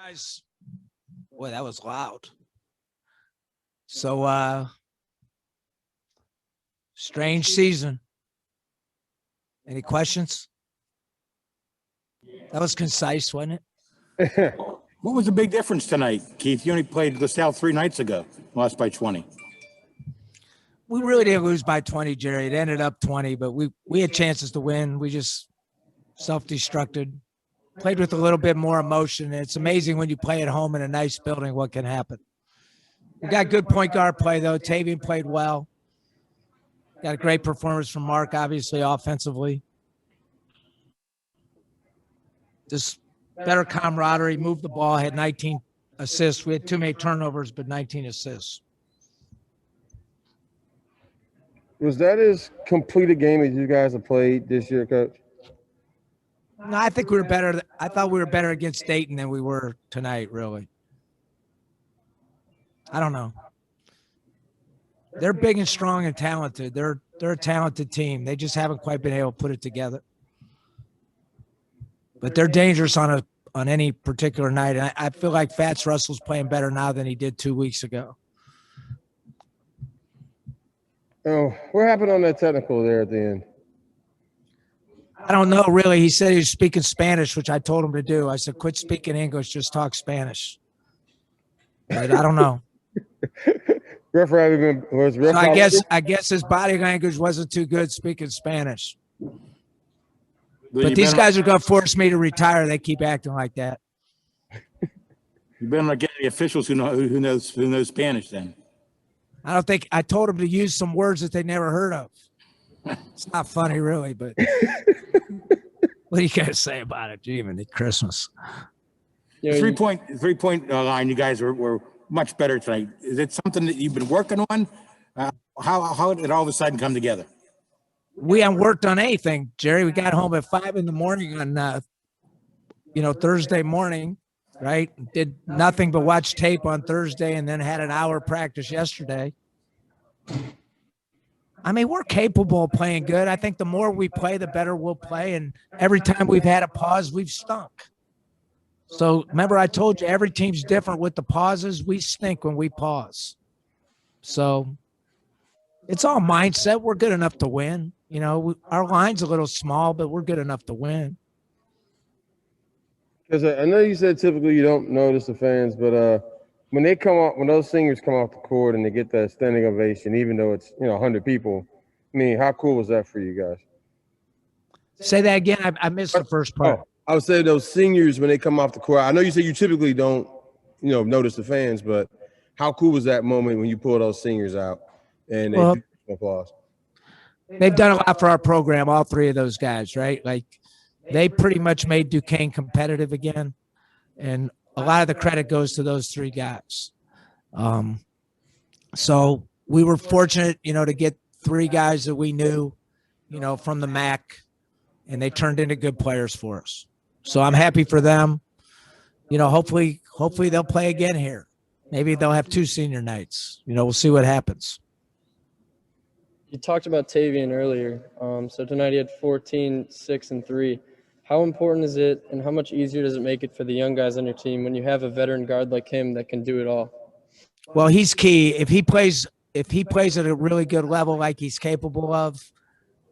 Guys, boy, that was loud. So, strange season. Any questions? That was concise, wasn't it? What was the big difference tonight, Keith? You only played LaSalle 3 nights ago, lost by 20. We really didn't lose by 20, Jerry. It ended up 20, but we had chances to win. We just self-destructed, played with a little bit more emotion. It's amazing when you play at home in a nice building what can happen. We got good point guard play, though. Tavian played well. Got a great performance from Mark, obviously, offensively. Just better camaraderie, moved the ball, had 19 assists. We had too many turnovers, but 19 assists. Was that as complete a game as you guys have played this year, Coach? No, I think we were better. I thought we were better against Dayton than we were tonight, really. I don't know. They're big and strong and talented. They're a talented team. They just haven't quite been able to put it together. But they're dangerous on any particular night. And I feel like Fats Russell's playing better now than he did 2 weeks ago. Oh, what happened on that technical there at the end? I don't know, really. He said he was speaking Spanish, which I told him to do. I said, quit speaking English, just talk Spanish. But I don't know. So I guess his body language wasn't too good speaking Spanish. But these guys are going to force me to retire. They keep acting like that. You better not get the officials who knows Spanish then. I don't think I told them to use some words that they never heard of. It's not funny, really, but what do you guys say about it? Gee, even at Christmas. Yeah, three-point line, you guys were much better tonight. Is it something that you've been working on? How did it all of a sudden come together? We haven't worked on anything, Jerry. We got home at 5 in the morning on, Thursday morning, right? Did nothing but watch tape on Thursday and then had an hour practice yesterday. I mean, we're capable of playing good. I think the more we play, the better we'll play. And every time we've had a pause, we've stunk. So remember, I told you every team's different with the pauses. We stink when we pause. So it's all mindset. We're good enough to win. Our line's a little small, but we're good enough to win. Because I know you said typically you don't notice the fans, but when those singers come off the court and they get that standing ovation, even though it's 100 people, I mean, how cool was that for you guys? Say that again. I missed the first part. Oh, I would say those seniors when they come off the court. I know you said you typically don't, notice the fans, but how cool was that moment when you pull those seniors out and they do applause? They've done a lot for our program, all three of those guys, right? Like they pretty much made Duquesne competitive again. And a lot of the credit goes to those three guys. So we were fortunate, to get three guys that we knew, from the MAC, and they turned into good players for us. So I'm happy for them. Hopefully they'll play again here. Maybe they'll have 2 senior nights. We'll see what happens. You talked about Tavian earlier. So tonight he had 14, 6, and 3. How important is it, and how much easier does it make it for the young guys on your team when you have a veteran guard like him that can do it all? Well, he's key. If he plays at a really good level like he's capable of,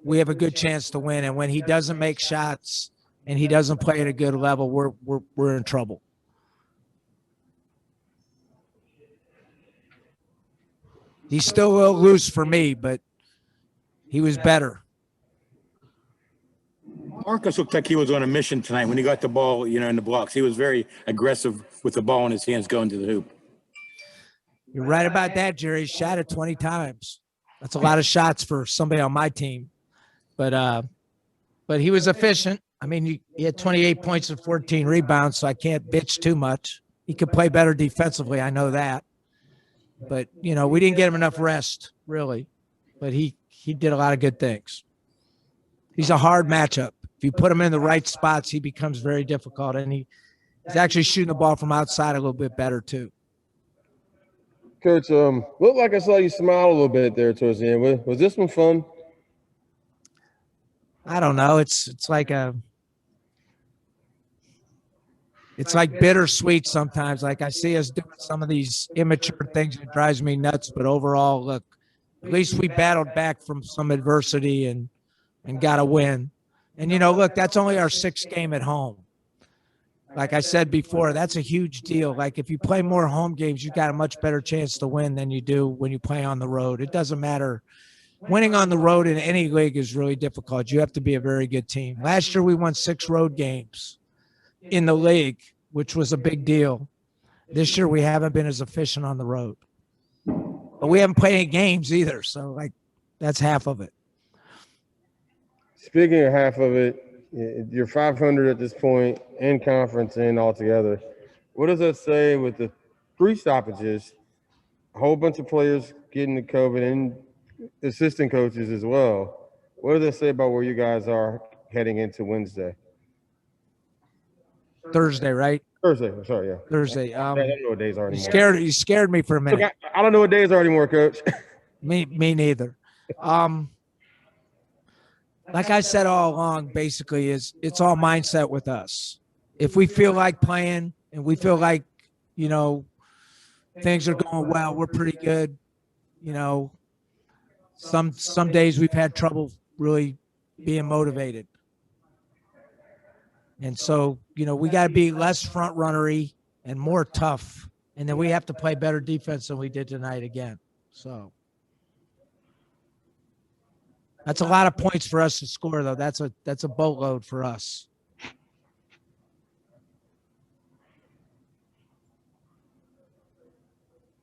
we have a good chance to win. And when he doesn't make shots and he doesn't play at a good level, we're in trouble. He's still a little loose for me, but he was better. Marcus looked like he was on a mission tonight when he got the ball, in the blocks. He was very aggressive with the ball in his hands going to the hoop. You're right about that, Jerry. He shot it 20 times. That's a lot of shots for somebody on my team. But he was efficient. I mean, he had 28 points and 14 rebounds, so I can't bitch too much. He could play better defensively. I know that. But, we didn't get him enough rest, really. But he did a lot of good things. He's a hard matchup. If you put him in the right spots, he becomes very difficult. And he's actually shooting the ball from outside a little bit better, too. Coach, looked like I saw you smile a little bit there towards the end. Was this one fun? I don't know. It's it's like bittersweet sometimes. Like I see us doing some of these immature things. It drives me nuts. But overall, look, at least we battled back from some adversity and got a win. And, look, that's only our 6th game at home. Like I said before, that's a huge deal. Like if you play more home games, you've got a much better chance to win than you do when you play on the road. It doesn't matter. Winning on the road in any league is really difficult. You have to be a very good team. Last year, we won 6 road games in the league, which was a big deal. This year, we haven't been as efficient on the road. But we haven't played any games either. So, that's half of it. Speaking of half of it, you're 500 at this point, in conference and altogether. What does that say with the 3 stoppages, a whole bunch of players getting the COVID and assistant coaches as well? What does that say about where you guys are heading into Wednesday? Thursday, right? Thursday. I'm sorry, yeah. Thursday. I don't know what days are anymore. You scared me for a minute. Look, I don't know what days are anymore, Coach. Me neither. Like I said all along, basically, it's all mindset with us. If we feel like playing and we feel like, things are going well, we're pretty good. Some days we've had trouble really being motivated. And so, we got to be less front runnery and more tough. And then we have to play better defense than we did tonight again. So that's a lot of points for us to score, though. That's a boatload for us.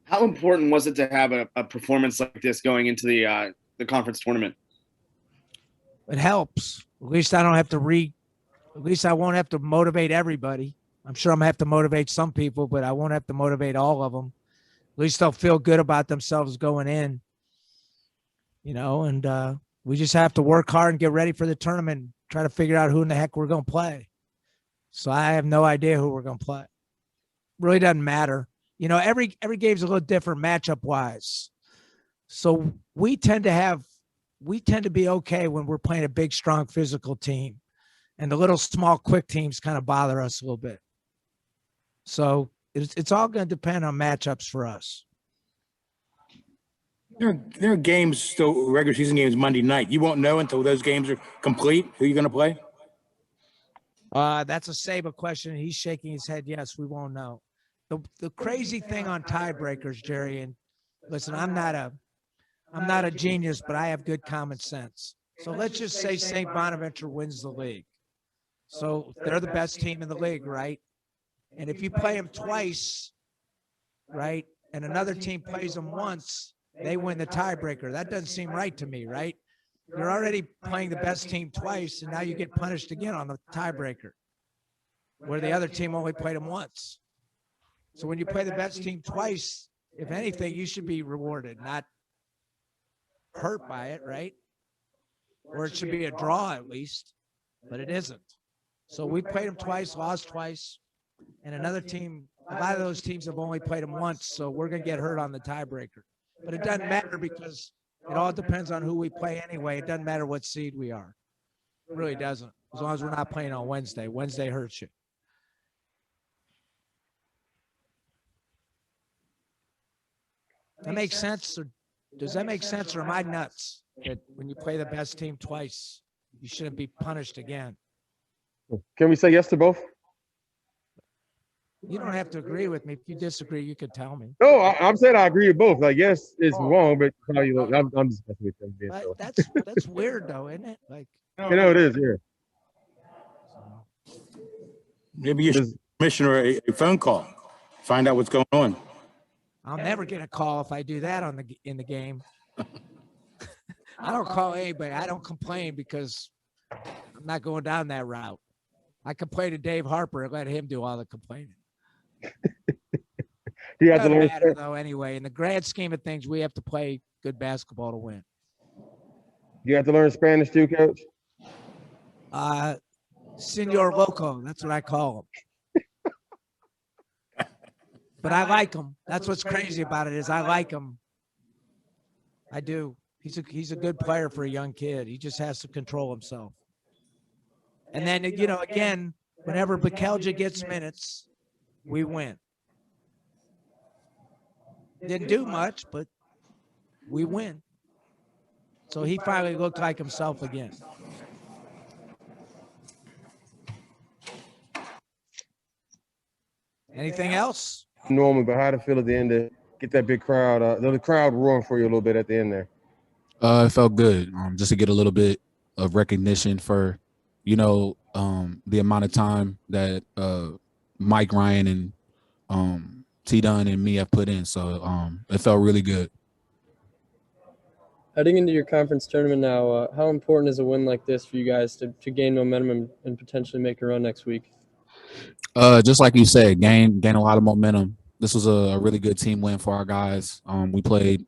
How important was it to have a performance like this going into the conference tournament? It helps. At least I don't have to at least I won't have to motivate everybody. I'm sure I'm going to have to motivate some people, but I won't have to motivate all of them. At least they'll feel good about themselves going in, and we just have to work hard and get ready for the tournament, try to figure out who in the heck we're going to play. So I have no idea who we're going to play. Really doesn't matter. Every game's a little different matchup wise. So we tend to be okay when we're playing a big, strong, physical team. And the little, small, quick teams kind of bother us a little bit. So it's all going to depend on matchups for us. There are games, still regular season games Monday night. You won't know until those games are complete who you're going to play? That's a Saba question. He's shaking his head. Yes, we won't know. The crazy thing on tiebreakers, Jerry, and listen, I'm not a genius, but I have good common sense. So let's just say St. Bonaventure wins the league. So they're the best team in the league, right? And if you play them twice, right, and another team plays them once, they win the tiebreaker. That doesn't seem right to me, right? You're already playing the best team twice, and now you get punished again on the tiebreaker, where the other team only played them once. So when you play the best team twice, if anything, you should be rewarded, not hurt by it, right? Or it should be a draw at least, but it isn't. So we played them twice, lost twice, and another team, a lot of those teams have only played them once, so we're going to get hurt on the tiebreaker. But it doesn't matter because it all depends on who we play anyway. It doesn't matter what seed we are. It really doesn't, as long as we're not playing on Wednesday. Wednesday hurts you. That makes sense? Or does that make sense, or am I nuts that when you play the best team twice, you shouldn't be punished again? Can we say yes to both? You don't have to agree with me. If you disagree, you could tell me. No, I'm saying I agree with both. Like, yes, it's wrong, but how you look, I'm just messing with you. But that's weird, though, isn't it? Like, It is, yeah. Maybe you should commissioner a phone call, find out what's going on. I'll never get a call if I do that in the game. I don't call anybody. I don't complain because I'm not going down that route. I complain to Dave Harper and let him do all the complaining. You have to learn. Matter, though, anyway. In the grand scheme of things, we have to play good basketball to win. You have to learn Spanish too, Coach? Senor Loco, that's what I call him. But I like him. That's what's crazy about it is I like him. I do. He's a good player for a young kid. He just has to control himself. And then, again, whenever Bakelja gets minutes, we win. Didn't do much, but we win. So he finally looked like himself again. Anything else? Normal, but how to feel at the end to get that big crowd, the crowd roaring for you a little bit at the end there? It felt good, just to get a little bit of recognition for, the amount of time that Mike, Ryan, and T Dunn and me have put in. So it felt really good. Heading into your conference tournament now, how important is a win like this for you guys to gain momentum and potentially make a run next week? Just like you said, gain a lot of momentum. This was a really good team win for our guys. We played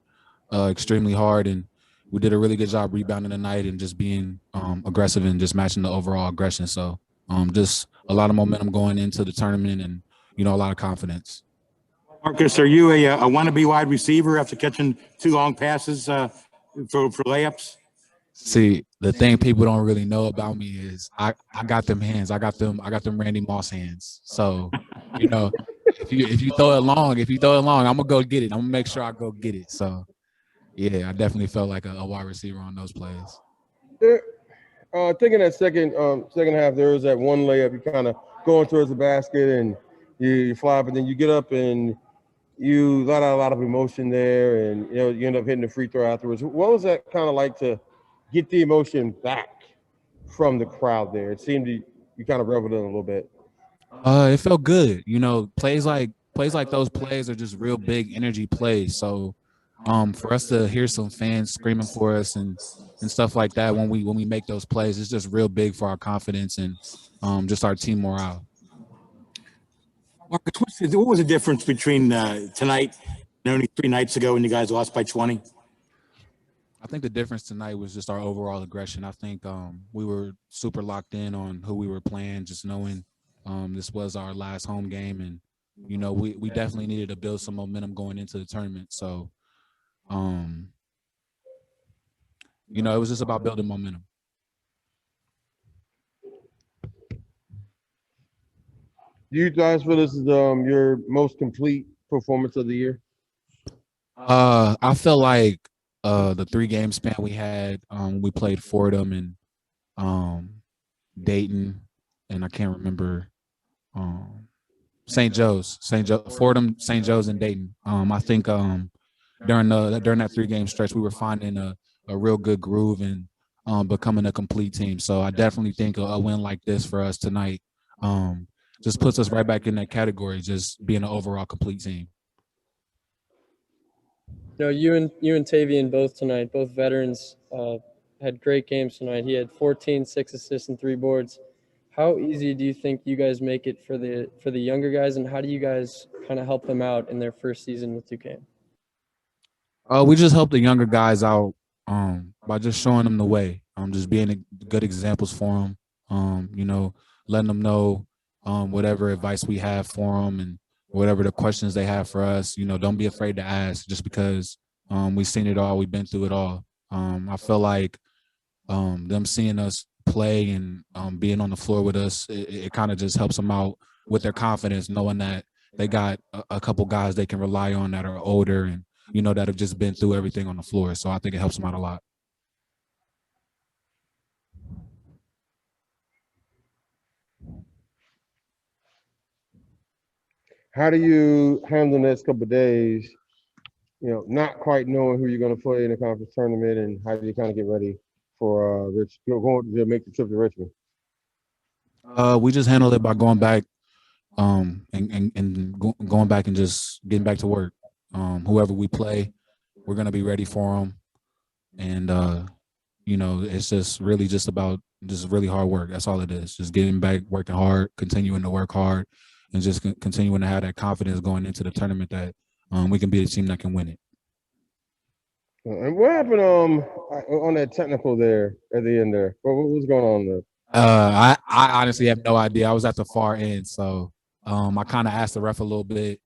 extremely hard, and we did a really good job rebounding tonight and just being aggressive and just matching the overall aggression. So just a lot of momentum going into the tournament and, a lot of confidence. Marcus, are you a wannabe wide receiver after catching 2 long passes for layups? See, the thing people don't really know about me is I got them hands. I got them Randy Moss hands. So, if you throw it long, I'm gonna go get it. I'm gonna make sure I go get it. So, yeah, I definitely felt like a wide receiver on those plays. Thinking that second half, there was that one layup. You kind of going towards the basket and you fly, but then you get up and you let out a lot of emotion there, and you end up hitting the free throw afterwards. What was that kind of like to get the emotion back from the crowd there? It seemed you kind of reveled in a little bit. It felt good. Plays like those plays are just real big energy plays. So for us to hear some fans screaming for us and stuff like that when we make those plays, it's just real big for our confidence and just our team morale. Marcus, what was the difference between tonight and only 3 nights ago when you guys lost by 20? I think the difference tonight was just our overall aggression. I think we were super locked in on who we were playing, just knowing this was our last home game. And, we definitely needed to build some momentum going into the tournament. So, it was just about building momentum. Do you guys feel this is your most complete performance of the year? I feel like the 3-game span we had, we played Fordham and Dayton, and I can't remember St. Joe's, Fordham, St. Joe's, and Dayton. I think during that 3-game stretch, we were finding a real good groove and becoming a complete team. So I definitely think a win like this for us tonight just puts us right back in that category, just being an overall complete team. You and Tavian both veterans, had great games tonight. He had 14, 6 assists, and 3 boards. How easy do you think you guys make it for the younger guys, and how do you guys kind of help them out in their first season with Duquesne? We just help the younger guys out by just showing them the way, just being good examples for them, letting them know whatever advice we have for them and whatever the questions they have for us. Don't be afraid to ask, just because we've seen it all, we've been through it all. I feel like them seeing us play and being on the floor with us, it kind of just helps them out with their confidence, knowing that they got a couple guys they can rely on that are older and, that have just been through everything on the floor. So I think it helps them out a lot. How do you handle the next couple of days, not quite knowing who you're going to play in the conference tournament, and how do you kind of get ready for going to make the trip to Richmond? We just handle it by going back and going back and just getting back to work. Whoever we play, we're going to be ready for them. And, it's just really just about just really hard work. That's all it is. Just getting back, working hard, continuing to work hard, and just continuing to have that confidence going into the tournament that we can be the team that can win it. And what happened on that technical there at the end there? What was going on there? I honestly have no idea. I was at the far end, so I kind of asked the ref a little bit,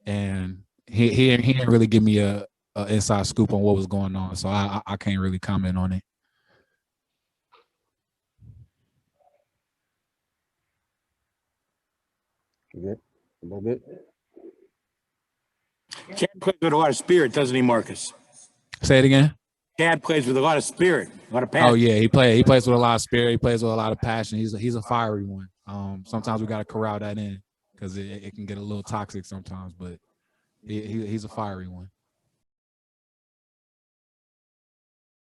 and he didn't really give me a inside scoop on what was going on, so I can't really comment on it. Okay. A little bit. Chad plays with a lot of spirit, doesn't he, Marcus? Say it again. Chad plays with a lot of spirit, a lot of passion. Oh yeah, he plays with a lot of spirit. He plays with a lot of passion. He's a fiery one. Sometimes we got to corral that in because it can get a little toxic sometimes, but he's a fiery one.